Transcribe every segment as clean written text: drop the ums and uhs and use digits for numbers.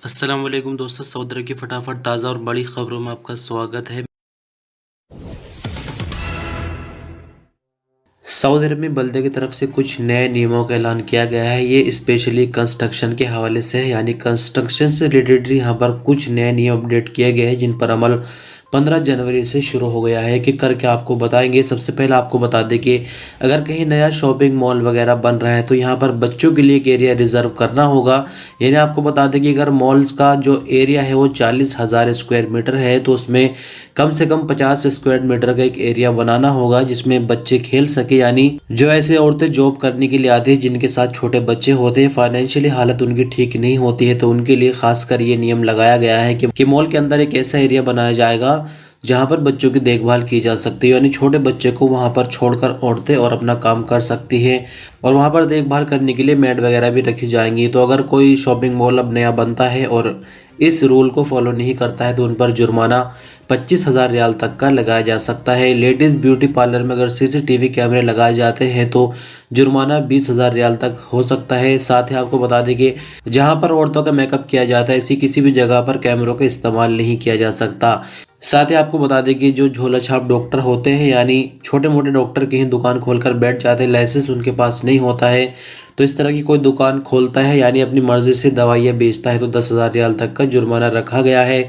अस्सलाम वालेकुम दोस्तों, सऊदी अरब की फटाफट ताज़ा और बड़ी खबरों में आपका स्वागत है। सऊदी अरब में बल्दे की तरफ से कुछ नए नियमों का ऐलान किया गया है। ये स्पेशली कंस्ट्रक्शन के हवाले से है, यानी कंस्ट्रक्शन से रिलेटेड यहाँ पर कुछ नए नियम अपडेट किए गए हैं जिन पर अमल 15 जनवरी से शुरू हो गया है। कि करके आपको बताएंगे। सबसे पहले आपको बता दें कि अगर कहीं नया शॉपिंग मॉल वगैरह बन रहा है तो यहाँ पर बच्चों के लिए एक एरिया रिजर्व करना होगा। यानी आपको बता दें कि अगर मॉल्स का जो एरिया है वो 40,000 स्क्वायर मीटर है तो उसमें कम से कम 50 स्क्वायर मीटर का एक एरिया बनाना होगा जिसमें बच्चे खेल सके। यानी जो ऐसे औरतें जॉब करने के लिए आती है जिनके साथ छोटे बच्चे होते हैं, फाइनेंशियली हालत उनकी ठीक नहीं होती है, तो उनके लिए खासकर ये नियम लगाया गया है कि मॉल के अंदर एक ऐसा एरिया बनाया जाएगा जहां पर बच्चों की देखभाल की जा सकती है। यानी छोटे बच्चे को वहां पर छोड़कर औरतें और अपना काम कर सकती है और वहां पर देखभाल करने के लिए मेड वगैरह भी रखी जाएंगी। तो अगर कोई शॉपिंग मॉल अब नया बनता है और इस रूल को फॉलो नहीं करता है तो उन पर जुर्माना 25,000 रियाल तक का लगाया जा सकता है। लेडीज़ ब्यूटी पार्लर में अगर सीसीटीवी कैमरे लगाए जाते हैं तो जुर्माना 20,000 रियाल तक हो सकता है। साथ ही आपको बता दें कि जहां पर औरतों का मेकअप किया जाता है ऐसी किसी भी जगह पर कैमरों का इस्तेमाल नहीं किया जा सकता। साथ ही आपको बता दें कि जो झोला छाप डॉक्टर होते हैं, यानी छोटे मोटे डॉक्टर कहीं दुकान खोलकर बैठ जाते हैं, लाइसेंस उनके पास नहीं होता है, तो इस तरह की कोई दुकान खोलता है यानी अपनी मर्जी से दवाइयाँ बेचता है तो 10,000 रियाल तक का जुर्माना रखा गया है।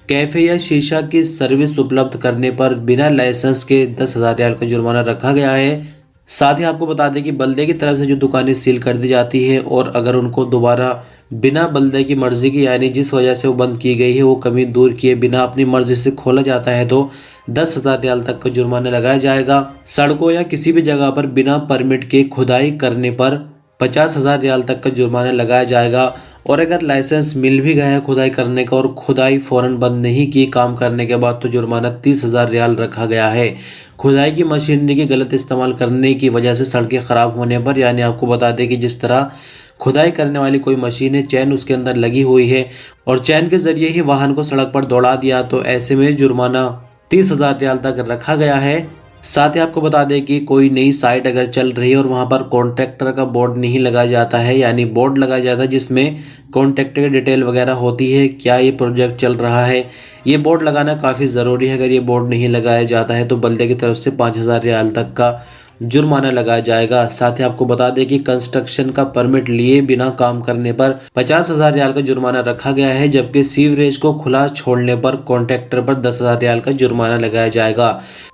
कैफ़े या शीशा की सर्विस उपलब्ध करने पर बिना लाइसेंस के 10,000 रियाल का जुर्माना रखा गया है। साथ ही आपको बता दें कि बल्दे की तरफ से जो दुकानें सील कर दी जाती है और अगर उनको दोबारा बिना बल्दे की मर्जी की, यानी जिस वजह से वो बंद की गई है वो कमी दूर किए बिना अपनी मर्जी से खोला जाता है तो 10,000 रियाल तक का जुर्माना लगाया जाएगा। सड़कों या किसी भी जगह पर बिना परमिट के खुदाई करने पर 50,000 रियाल तक का जुर्माना लगाया जाएगा। और अगर लाइसेंस मिल भी गया है खुदाई करने का और खुदाई फौरन बंद नहीं की काम करने के बाद तो जुर्माना 30,000 रियाल रखा गया है। खुदाई की मशीनरी के गलत इस्तेमाल करने की वजह से सड़कें खराब होने पर, यानी आपको बता दें कि जिस तरह खुदाई करने वाली कोई मशीन है, चैन उसके अंदर लगी हुई है और चैन के जरिए ही वाहन को सड़क पर दौड़ा दिया तो ऐसे में जुर्माना 30,000 रियाल तक रखा गया है। साथ ही आपको बता दें कि कोई नई साइट अगर चल रही है और वहां पर कॉन्ट्रैक्टर का बोर्ड नहीं लगाया जाता है, यानी बोर्ड लगाया जाता है जिसमें कॉन्ट्रैक्टर की डिटेल वगैरह होती है, क्या ये प्रोजेक्ट चल रहा है, ये बोर्ड लगाना काफ़ी ज़रूरी है। अगर ये बोर्ड नहीं लगाया जाता है तो बल्दे की तरफ से 5,000 रियाल तक का जुर्माना लगाया जाएगा। साथ ही आपको बता दें कि कंस्ट्रक्शन का परमिट लिए बिना काम करने पर 50,000 रियाल का जुर्माना रखा गया है, जबकि सीवरेज को खुला छोड़ने पर कॉन्ट्रैक्टर पर 10,000 रियाल का जुर्माना लगाया जाएगा।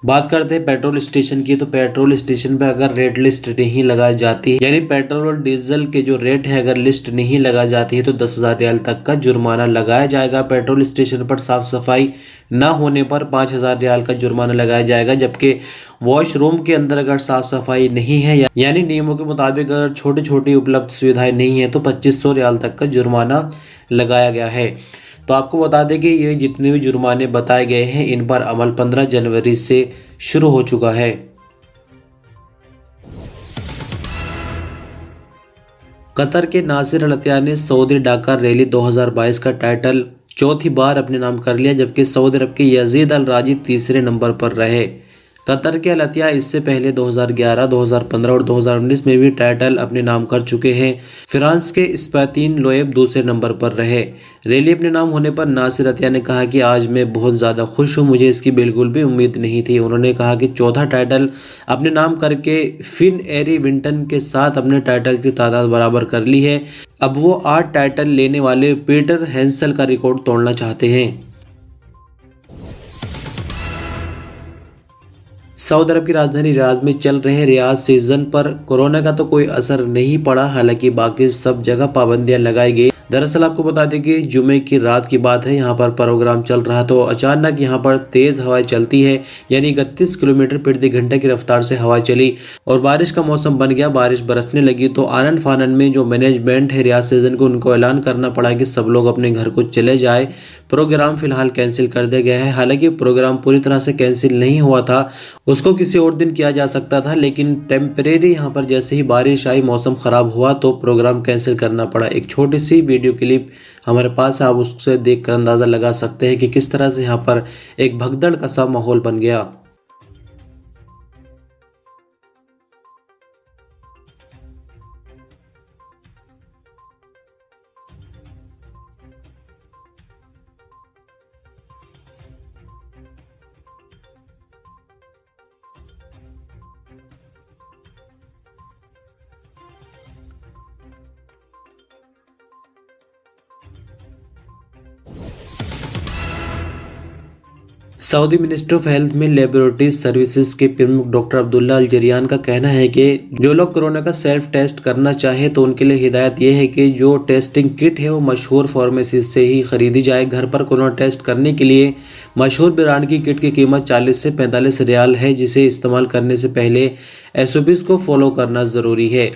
बात करते हैं पेट्रोल स्टेशन की, तो पेट्रोल स्टेशन पर अगर रेट लिस्ट नहीं लगाई जाती है, यानी पेट्रोल और डीजल के जो रेट है अगर लिस्ट नहीं लगाई जाती है तो 10,000 रियाल तक का जुर्माना लगाया जाएगा। पेट्रोल स्टेशन पर साफ सफाई न होने पर 5,000 रियाल का जुर्माना लगाया जाएगा, जबकि वॉशरूम के अंदर अगर साफ सफाई नहीं है यानी नियमों के मुताबिक अगर छोटी छोटी उपलब्ध सुविधाएं नहीं है तो 2500 रियाल तक का जुर्माना लगाया गया है। तो आपको बता दें कि ये जितने भी जुर्माने बताए गए हैं इन पर अमल 15 जनवरी से शुरू हो चुका है। कतर के नासिर अल अत्तैयाब ने सऊदी डाकर रैली 2022 का टाइटल चौथी बार अपने नाम कर लिया, जबकि सऊदी अरब के यजीद अल राजी तीसरे नंबर पर रहे। कतर के अल अत्तैयाब इससे पहले 2011, 2015 और 2019 में भी टाइटल अपने नाम कर चुके हैं। फ्रांस के स्पैतीन लोएब दूसरे नंबर पर रहे। रैली अपने नाम होने पर नासिर अत्तैयाब ने कहा कि आज मैं बहुत ज़्यादा खुश हूँ, मुझे इसकी बिल्कुल भी उम्मीद नहीं थी। उन्होंने कहा कि चौथा टाइटल अपने नाम करके फिन एरी विंटन के साथ अपने टाइटल की तादाद बराबर कर ली है। अब वो 8 टाइटल लेने वाले पीटर हेंसल का रिकॉर्ड तोड़ना चाहते हैं। सऊदी अरब की राजधानी रियाद में चल रहे रियाज सीजन पर कोरोना का तो कोई असर नहीं पड़ा, हालांकि बाकी सब जगह पाबंदियां लगाई गई। दरअसल आपको बता दें कि जुमे की रात की बात है, यहाँ पर प्रोग्राम चल रहा तो अचानक यहाँ पर तेज हवाएं चलती है, यानी 31 किलोमीटर प्रति घंटे की रफ्तार से हवा चली और बारिश का मौसम बन गया, बारिश बरसने लगी। तो आनन फानन में जो मैनेजमेंट है रियाज सीजन को, उनको ऐलान करना पड़ा कि सब लोग अपने घर को चले जाए। प्रोग्राम फिलहाल कैंसिल कर दिया गया है। हालांकि प्रोग्राम पूरी तरह से कैंसिल नहीं हुआ था, उसको किसी और दिन किया जा सकता था, लेकिन टेम्परेरी यहाँ पर जैसे ही बारिश आई, मौसम ख़राब हुआ तो प्रोग्राम कैंसिल करना पड़ा। एक छोटी सी वीडियो क्लिप हमारे पास है, आप उससे देखकर अंदाज़ा लगा सकते हैं कि किस तरह से यहाँ पर एक भगदड़ का सा माहौल बन गया। सऊदी मिनिस्ट्री ऑफ हेल्थ में लेबोरेटरी सर्विसेज के प्रमुख डॉक्टर अब्दुल्ला अल जरियान का कहना है कि जो लोग कोरोना का सेल्फ टेस्ट करना चाहे तो उनके लिए हिदायत यह है कि जो टेस्टिंग किट है वो मशहूर फार्मेसी से ही खरीदी जाए। घर पर कोरोना टेस्ट करने के लिए मशहूर ब्रांड की किट की कीमत 40 से 45 रियाल है, जिसे इस्तेमाल करने से पहले एसओपीज को फॉलो करना ज़रूरी है।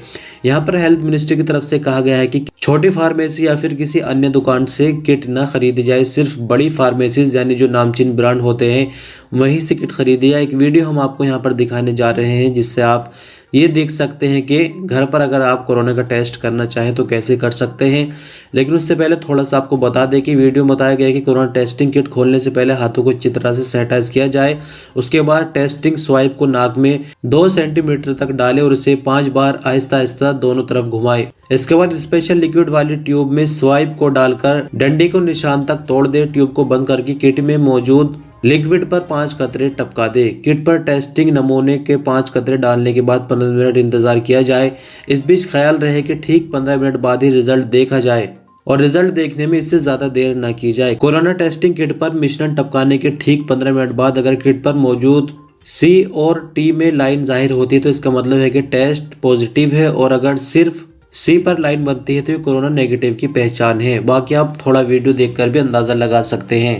यहाँ पर हेल्थ मिनिस्ट्री की तरफ से कहा गया है कि छोटी फार्मेसी या फिर किसी अन्य दुकान से किट न खरीदी जाए, सिर्फ बड़ी फार्मेसीज यानी जो नामचीन ब्रांड होते हैं वहीं से किट खरीदी जाए। एक वीडियो हम आपको यहाँ पर दिखाने जा रहे हैं जिससे आप ये देख सकते हैं कि घर पर अगर आप कोरोना का टेस्ट करना चाहें तो कैसे कर सकते हैं। लेकिन उससे पहले थोड़ा सा आपको बता दें कि वीडियो में बताया गया है कि कोरोना टेस्टिंग किट खोलने से पहले हाथों को अच्छी तरह से सैनिटाइज किया जाए। उसके बाद टेस्टिंग स्वाइप को नाक में 2 सेंटीमीटर तक डालें और इसे 5 बार आहिस्ता आहिस्ता दोनों तरफ घुमाएं। इसके बाद स्पेशल लिक्विड वाली ट्यूब में स्वाइप को डालकर डंडे को निशान तक तोड़ दे। ट्यूब को बंद करके किट में मौजूद लिक्विड पर 5 कतरे टपका दे। किट पर टेस्टिंग नमूने के 5 कतरे डालने के बाद 15 मिनट इंतजार किया जाए। इस बीच ख्याल रहे कि ठीक 15 मिनट बाद ही रिजल्ट देखा जाए और रिजल्ट देखने में इससे ज्यादा देर न की जाए। कोरोना टेस्टिंग किट पर मिश्रण टपकाने के ठीक 15 मिनट बाद अगर किट पर मौजूद सी और टी में लाइन जाहिर होती है तो इसका मतलब है कि टेस्ट पॉजिटिव है, और अगर सिर्फ सी पर लाइन बनती है तो ये कोरोना नेगेटिव की पहचान है। बाकी आप थोड़ा वीडियो देखकर भी अंदाजा लगा सकते हैं।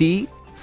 T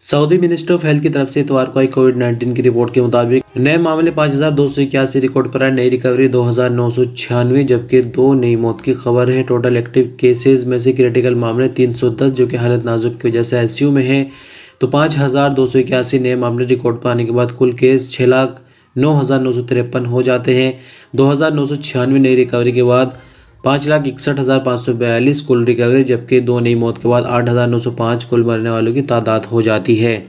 Saudi ministry of health की तरफ से इतवार को आई कोविड-19 की रिपोर्ट के मुताबिक नए मामले 5281 रिकॉर्ड पर आए, नई रिकवरी 2996, जबकि 2 नई मौत की खबर है। टोटल एक्टिव केसेस में से क्रिटिकल मामले 310 जो कि हालत नाजुक की वजह से आईसीयू में है, तो 5281 नए मामले रिकॉर्ड पर आने के बाद कुल केस 6,09,953 हो जाते हैं। 2996 नई रिकवरी के बाद 5,61,542 कुल रिकवरी, जबकि 2 नई मौत के बाद 8,905 कुल मरने वालों की तादाद हो जाती है।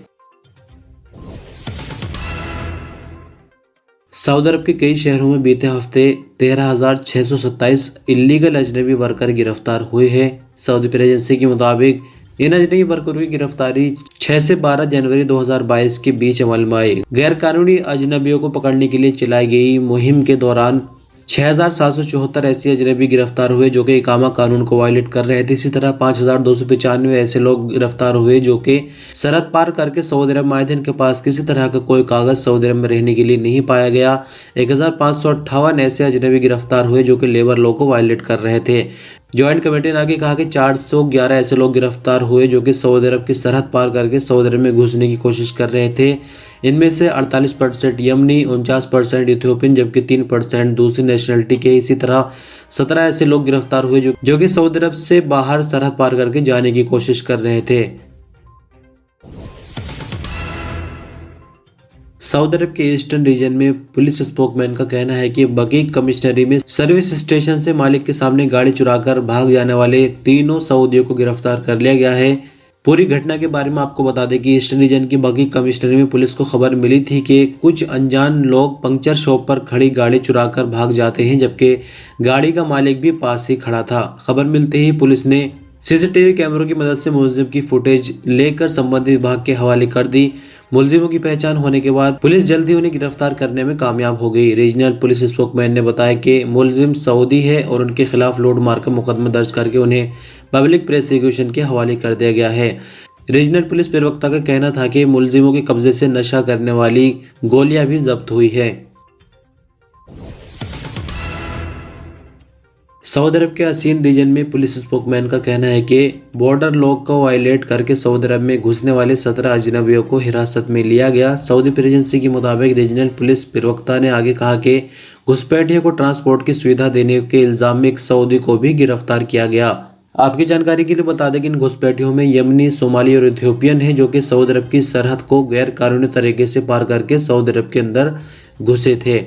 सऊदी अरब के कई शहरों में बीते हफ्ते 13,627 इलीगल अजनबी वर्कर गिरफ्तार हुए हैं। सऊदी प्रेस एजेंसी के मुताबिक इन अजनबी वर्करों की गिरफ्तारी 6 से 12 जनवरी 2022 के बीच अमल में आई। गैर कानूनी अजनबियों को पकड़ने के लिए चलाई गई मुहिम के दौरान 6,774 ऐसे अजनबी गिरफ्तार हुए जो कि इकामा कानून को वायलेट कर रहे थे। इसी तरह 5,295 ऐसे लोग गिरफ्तार हुए जो कि सरहद पार करके सऊदी अरब आए थे, इनके पास किसी तरह का कोई कागज सऊदी अरब में रहने के लिए नहीं पाया गया। 1,558 ऐसे अजनबी गिरफ्तार हुए जो कि लेबर लॉ को वायलेट कर रहे थे। ज्वाइंट कमेटी ने आगे कहा कि 411 ऐसे लोग गिरफ्तार हुए जो कि सऊदी अरब की सरहद पार करके सऊदी अरब में घुसने की कोशिश कर रहे थे। इनमें से 48% यमनी, 49% इथियोपियन, जबकि 3% दूसरी नेशनलिटी के। इसी तरह 17 ऐसे लोग गिरफ्तार हुए जो कि सऊदी अरब से बाहर सरहद पार करके जाने की कोशिश कर रहे थे। सऊदी अरब के ईस्टर्न रीजन में पुलिस स्पोकमैन का कहना है कि बकीक कमिश्नरी में सर्विस स्टेशन से मालिक के सामने गाड़ी चुराकर भाग जाने वाले तीनों सऊदियों को गिरफ्तार कर लिया गया है। पूरी घटना के बारे में आपको बता दें कि ईस्टर्न रीजन की बकीक कमिश्नरी में पुलिस को खबर मिली थी कि कुछ अनजान लोग पंक्चर शॉप पर खड़ी गाड़ी चुराकर भाग जाते हैं, जबकि गाड़ी का मालिक भी पास ही खड़ा था। खबर मिलते ही पुलिस ने सीसीटीवी कैमरों की मदद से मुलजिम की फुटेज लेकर संबंधित विभाग के हवाले कर दी। मुलजिमों की पहचान होने के बाद पुलिस जल्दी उन्हें गिरफ्तार करने में कामयाब हो गई। रीजनल पुलिस स्पोकमैन ने बताया कि मुलजिम सऊदी है और उनके खिलाफ लूट मार का मुकदमा दर्ज करके उन्हें पब्लिक प्रोसिक्यूशन के हवाले कर दिया गया है। रीजनल पुलिस प्रवक्ता का कहना था कि मुलजिमों के कब्जे से नशा करने वाली गोलियां भी जब्त हुई है। सऊदी अरब के हसीन रीजन में पुलिस स्पोकमैन का कहना है कि बॉर्डर लॉक को वायलेट करके सऊदी अरब में घुसने वाले 17 अजनबियों को हिरासत में लिया गया। सऊदी प्रेस एजेंसी के मुताबिक रीजनल पुलिस प्रवक्ता ने आगे कहा कि घुसपैठियों को ट्रांसपोर्ट की सुविधा देने के इल्जाम में एक सऊदी को भी गिरफ्तार किया गया। आपकी जानकारी के लिए बता दें कि इन घुसपैठियों में यमनी, सोमाली और इथियोपियन है, जो कि सऊदी अरब की सरहद को गैर कानूनी तरीके से पार करके सऊदी अरब के अंदर घुसे थे।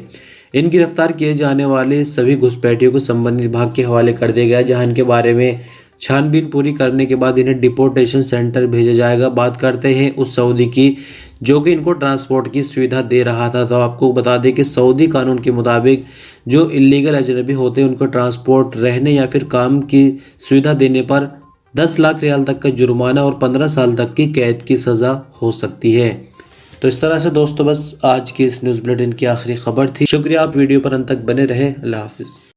इन गिरफ्तार किए जाने वाले सभी घुसपैठियों को संबंधित विभाग के हवाले कर दिया गया, जहां इनके बारे में छानबीन पूरी करने के बाद इन्हें डिपोर्टेशन सेंटर भेजा जाएगा। बात करते हैं उस सऊदी की जो कि इनको ट्रांसपोर्ट की सुविधा दे रहा था। तो आपको बता दें कि सऊदी कानून के मुताबिक जो इलीगल अजनबी होते हैं उनको ट्रांसपोर्ट, रहने या फिर काम की सुविधा देने पर 10 लाख रियाल तक का जुर्माना और 15 साल तक की कैद की सज़ा हो सकती है। तो इस तरह से दोस्तों बस आज की इस न्यूज़ बुलेटिन की आखिरी खबर थी। शुक्रिया, आप वीडियो पर अंत तक बने रहे। अल्लाह हाफिज़।